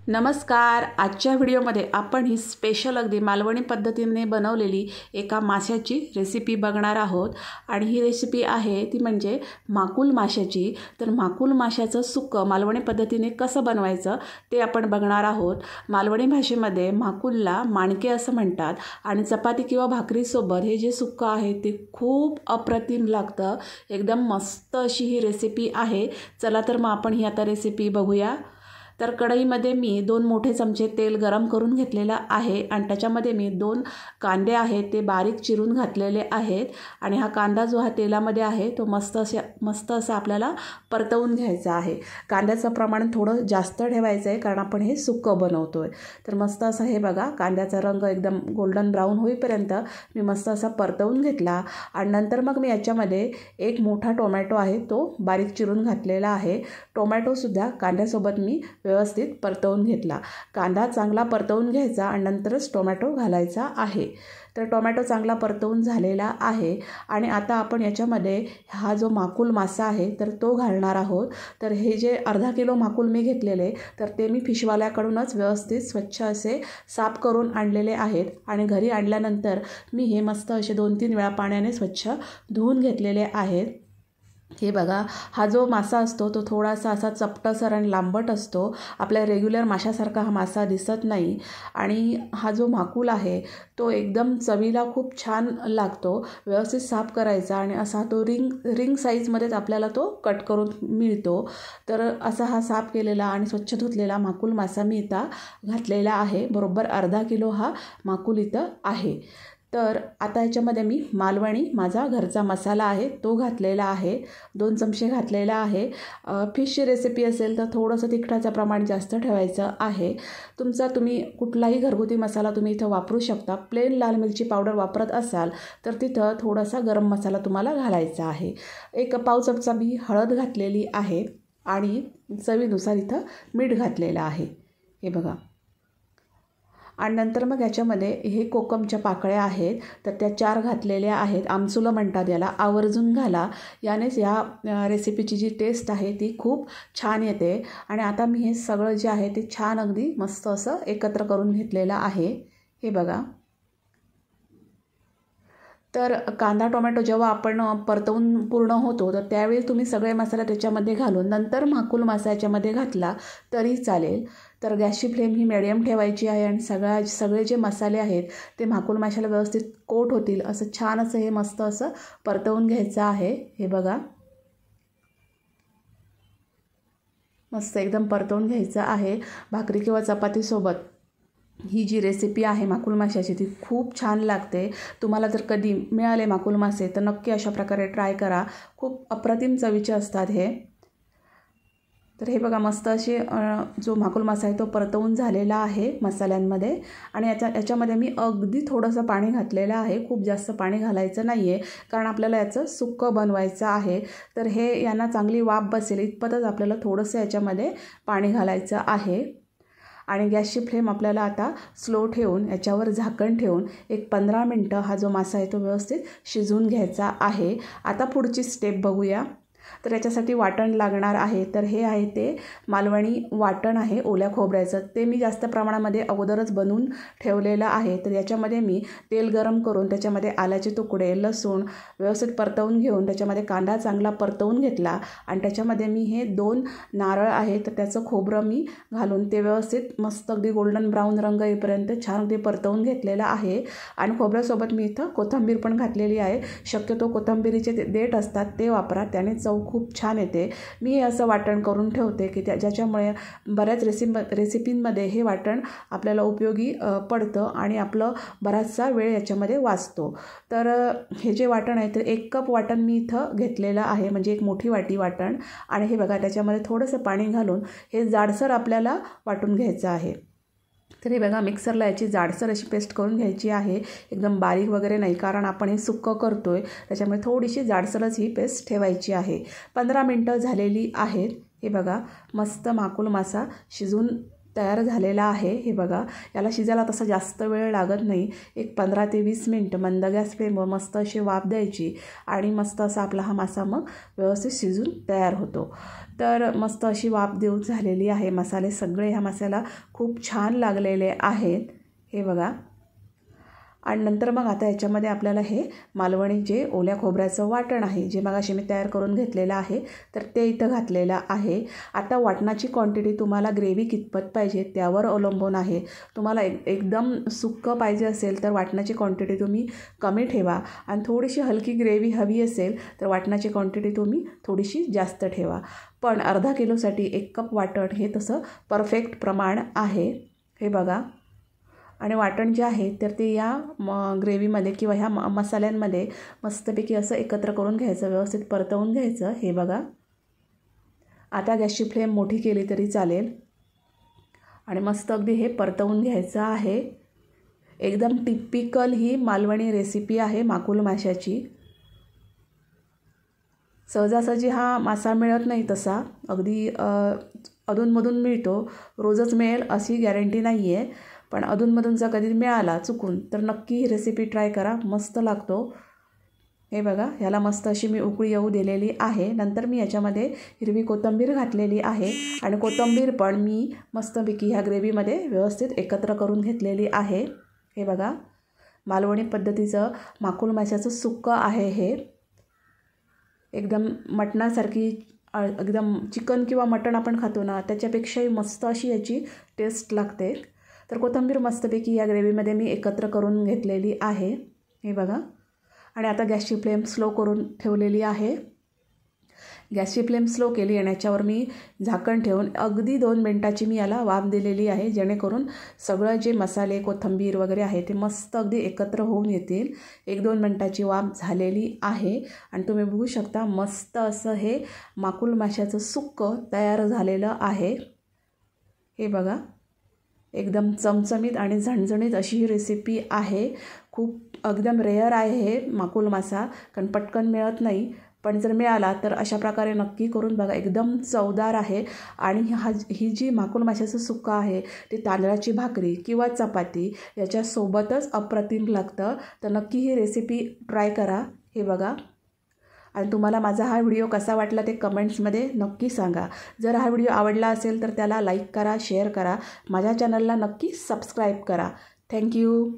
नमस्कार। आजच्या व्हिडिओमध्ये आपण ही स्पेशल अगदी मालवणी पद्धतीने बनवलेली एका माशाची रेसिपी बघणार आहोत आणि ही रेसिपी आहे ती म्हणजे माकुल माशाची। तर माकुल माशाचं सुक्कं मालवणी पद्धतीने कसं बनवायचं ते आपण बघणार आहोत। मालवणी भाषेमध्ये माकुलला माणके असं म्हणतात आणि चपाती किंवा भाकरीसोबत हे जे सुक्कं आहे ते खूप अप्रतिम लागतं। एकदम मस्त अशी ही रेसिपी आहे। चला तर मग आपण ही आता रेसिपी बघूया। तर कढईमध्ये मी 2 मोठे चमचे तेल गरम करून घेतलेलं आहे आणि त्याच्यामध्ये मी 2 कांदे आहेत ते बारीक चिरून घातलेले आहेत आणि हा कांदा जो हा तेलामध्ये आहे तो मस्त असं आपल्याला परतवून घ्यायचा आहे। कांद्याचं प्रमाण थोडं जास्त ठेवायचं आहे कारण आपण हे सुक्कं बनवतोय। तर मस्त असं हे बघा कांद्याचा रंग एकदम गोल्डन ब्राऊन होईपर्यंत मी मस्त असा परतवून घेतला आणि नंतर मग मी याच्यामध्ये एक मोठा टोमॅटो आहे तो बारीक चिरून घातलेला आहे। टोमॅटो सुद्धा कांद्यासोबत मी व्यवस्थित परतवून घेतला। कांदा चांगला परतवून घ्यायचा आणि नंतरच टोमॅटो घालायचा आहे। तर टोमॅटो चांगला परतवून झालेला आहे आणि आता आपण याच्यामध्ये हा जो माकुल मासा आहे तर तो घालणार आहोत। तर हे जे अर्धा किलो माकुल मी घेतलेले तर ते मी फिशवाल्याकडूनच व्यवस्थित स्वच्छ असे साफ करून आणलेले आहेत आणि घरी आणल्यानंतर मी हे मस्त असे 2-3 वेळा पाण्याने स्वच्छ धुवून घेतलेले आहेत। हे बघा हा जो मासा असतो तो थोडासा असा चपटसर आणि लांबट असतो। आपल्या रेग्युलर माशासारखा हा मासा दिसत नाही आणि हा जो माकुल आहे तो एकदम चवीला खूप छान लागतो। व्यवस्थित साफ करायचा आणि असा तो रिंग साईजमध्येच आपल्याला तो कट करून मिळतो। तर असा हा साफ केलेला आणि स्वच्छ धुतलेला माकुल मासा मी इथं घातलेला आहे। बरोबर अर्धा किलो हा माकुल इथं आहे। तर आता याच्यामध्ये मी मालवणी माझा घरचा मसाला आहे तो घातलेला आहे। 2 चमचे घातलेला आहे। फिशची रेसिपी असेल तर थोडंसं तिखटाचं प्रमाण जास्त ठेवायचं आहे। तुम्ही कुठलाही घरगुती मसाला तुम्ही इथं वापरू शकता। प्लेन लाल मिरची पावडर वापरत असाल तर तिथं थोडासा गरम मसाला तुम्हाला घालायचा आहे। एक पाव चमचा मी हळद घातलेली आहे आणि चवीनुसार इथं मीठ घातलेलं आहे। हे बघा आणि नंतर मग याच्यामध्ये हे कोकमच्या पाकळ्या आहेत तर त्या 4 घातलेल्या आहेत। आमसुलं म्हणतात याला, आवर्जून घाला। यानेच या रेसिपीची जी टेस्ट आहे ती खूप छान येते। आणि आता मी हे सगळं जे आहे ते छान अगदी मस्त असं एकत्र करून घेतलेलं आहे। हे बघा तर कांदा टोमॅटो जेव्हा आपण परतवून पूर्ण होतो तर त्यावेळी तुम्ही सगळे मसाले त्याच्यामध्ये घालून नंतर माकुल मासा याच्यामध्ये घातला तरी चालेल। तर गॅसची फ्लेम ही मिडियम ठेवायची आहे आणि सगळे जे मसाले आहेत ते माकुल माशाला व्यवस्थित कोट होतील असं छान असं हे मस्त असं परतवून घ्यायचं आहे। हे बघा मस्त एकदम परतवून घ्यायचं आहे। भाकरी किंवा चपातीसोबत ही जी रेसिपी आहे माकुल माशाची ती खूप छान लागते। तुम्हाला जर कधी मिळाले माकुल मासे तर नक्की अशा प्रकारे ट्राय करा। खूप अप्रतिम चवीचे असतात हे। तर हे बघा मस्त असे जो माकुल मासा आहे तो परतवून झालेला आहे मसाल्यांमध्ये आणि याच्यामध्ये मी अगदी थोडंसं पाणी घातलेलं आहे। खूप जास्त पाणी घालायचं नाही आहे कारण आपल्याला याचं सुक्कं बनवायचं आहे। तर हे यांना चांगली वाफ बसेल इतपतच आपल्याला थोडंसं याच्यामध्ये पाणी घालायचं आहे आणि गॅसची फ्लेम आपल्याला आता स्लो ठेवून याच्यावर झाकण ठेवून एक 15 मिनटं हा जो मासा आहे तो व्यवस्थित शिजवून घ्यायचा आहे। आता पुढची स्टेप बघूया। तर याच्यासाठी वाटण लागणार आहे। तर हे आहे ते मालवणी वाटण आहे ओल्या खोबऱ्याचं। ते मी जास्त प्रमाणामध्ये अगोदरच बनवून ठेवलेलं आहे। तर याच्यामध्ये मी तेल गरम करून त्याच्यामध्ये आल्याचे तुकडे, लसूण व्यवस्थित परतवून घेऊन त्याच्यामध्ये कांदा चांगला परतवून घेतला आणि त्याच्यामध्ये मी हे 2 नारळ आहे तर त्याचं खोबरं मी घालून ते व्यवस्थित मस्त अगदी गोल्डन ब्राऊन रंग येईपर्यंत छान ते परतवून घेतलेलं आहे आणि खोबऱ्यासोबत मी इथं कोथिंबीर पण घातलेली आहे। शक्यतो कोथिंबीरीचे देठ असतात ते वापरा, त्याने चव खूप छान येते। मी हे असं वाटण करून ठेवते की ज्याच्यामुळे बऱ्याच रेसिपींमध्ये हे वाटण आपल्याला उपयोगी पडतं आणि आपलं बराचसा वेळ याच्यामध्ये वाचतो। तर हे जे वाटण आहे तर 1 कप वाटण मी इथं घेतलेलं आहे म्हणजे एक मोठी वाटी वाटण आणि हे बघा त्याच्यामध्ये थोडंसं पाणी घालून हे जाडसर आपल्याला वाटून घ्यायचं आहे। तर हे बघा मिक्सरला याची जाडसर अशी पेस्ट करून घ्यायची आहे। एकदम बारीक वगैरे नाही कारण आपण हे सुक्कं करतोय त्याच्यामुळे थोडीशी जाडसरच ही पेस्ट ठेवायची आहे। 15 मिनटं झालेली आहेत। हे बघा मस्त माकुल मासा शिजून तयार झालेला आहे। हे बघा, याला शिजायला तसा जास्त वेळ लागत नाही, एक 15 ते 20 मिनटं मंद गॅस फ्लेमवर मस्त अशी वाफ द्यायची आणि मस्त असा आपला हा मासा मग व्यवस्थित शिजून तयार होतो। तर मस्त अशी वाफ देऊन झालेली आहे। मसाले सगळे ह्या माशाला खूप छान लागलेले आहेत, हे बघा। आणि नंतर मग आता याच्यामध्ये आपल्याला हे मालवणी जे ओल्या खोबऱ्याचं वाटण आहे, जे मगाशी मी तयार करून घेतलेलं आहे, तर ते इथं घातलेलं आहे। आता वाटणाची क्वांटिटी तुम्हाला ग्रेव्ही कितपत पाहिजे त्यावर अवलंबून आहे। तुम्हाला एकदम सुक्कं पाहिजे असेल तर वाटणाची क्वांटिटी तुम्ही कमी ठेवा आणि थोडीशी हलकी ग्रेव्ही हवी असेल तर वाटणाची क्वांटिटी तुम्ही थोडीशी जास्त ठेवा। पण अर्धा किलोसाठी 1 कप वाटण हे तसं परफेक्ट प्रमाण आहे, हे बघा। आणि वाटण जे आहे तर ते या ग्रेव्हीमध्ये किंवा ह्या मसाल्यांमध्ये मस्तपैकी असं एकत्र करून घ्यायचं, व्यवस्थित परतवून घ्यायचं, हे बघा। आता गॅसची फ्लेम मोठी केली तरी चालेल आणि मस्त अगदी हे परतवून घ्यायचं आहे। एकदम टिपिकल ही मालवणी रेसिपी आहे माकुल माशाची। सहजासहजी हा मासा मिळत नाही, तसा अगदी अधूनमधून मिळतो, रोजच मिळेल अशी गॅरंटी नाही आहे, पण अधूनमधून जर कधी मिळाला चुकून तर नक्की ही रेसिपी ट्राय करा, मस्त लागतो। हे बघा, ह्याला मस्त अशी मी उकळी येऊ दिलेली आहे। नंतर मी याच्यामध्ये हिरवी कोथिंबीर घातलेली आहे आणि कोथिंबीर पण मी मस्तपैकी ह्या ग्रेव्हीमध्ये व्यवस्थित एकत्र करून घेतलेली आहे, हे बघा। मालवणी पद्धतीचं माकुल माशाचं सुक्कं आहे हे, एकदम मटणासारखी, एकदम चिकन किंवा मटण आपण खातो ना त्याच्यापेक्षाही मस्त अशी याची टेस्ट लागते। तर कोथिंबीर मस्तपैकी या ग्रेव्हीमध्ये मी एकत्र करून घेतलेली आहे, हे बघा। आणि आता गॅसची फ्लेम स्लो करून ठेवलेली आहे। गॅसची फ्लेम स्लो केली आणि याच्यावर मी झाकण ठेवून अगदी 2 मिनटाची मी याला वाफ दिलेली आहे, जेणेकरून सगळं जे मसाले कोथिंबीर वगैरे आहे ते मस्त अगदी एकत्र होऊन येतील। 1-2 मिनटाची वाफ झालेली आहे आणि तुम्ही बघू शकता मस्त असं हे माकुल माशाचं सुक्कं तयार झालेलं आहे, हे बघा। एकदम चमचमीत आणि झणझणीत अशी ही रेसिपी आहे। खूप एकदम रेअर आहे हे माकुल मासा, कारण पटकन मिळत नाही, पण जर मिळाला तर अशा प्रकारे नक्की करून बघा, एकदम चवदार आहे। आणि ही जी माकुल माशाचं सुक्कं आहे ते तांदळाची भाकरी किंवा चपाती याच्यासोबतच अप्रतिम लागतं। तर नक्की ही रेसिपी ट्राय करा, हे बघा। आणि तुम्हाला माझा हा व्हिडिओ कसा वाटला ते कमेंट्समध्ये नक्की सांगा। जर हा व्हिडिओ आवडला असेल तर त्याला लाईक करा, शेअर करा, माझ्या चॅनलला नक्की सबस्क्राईब करा। थँक्यू।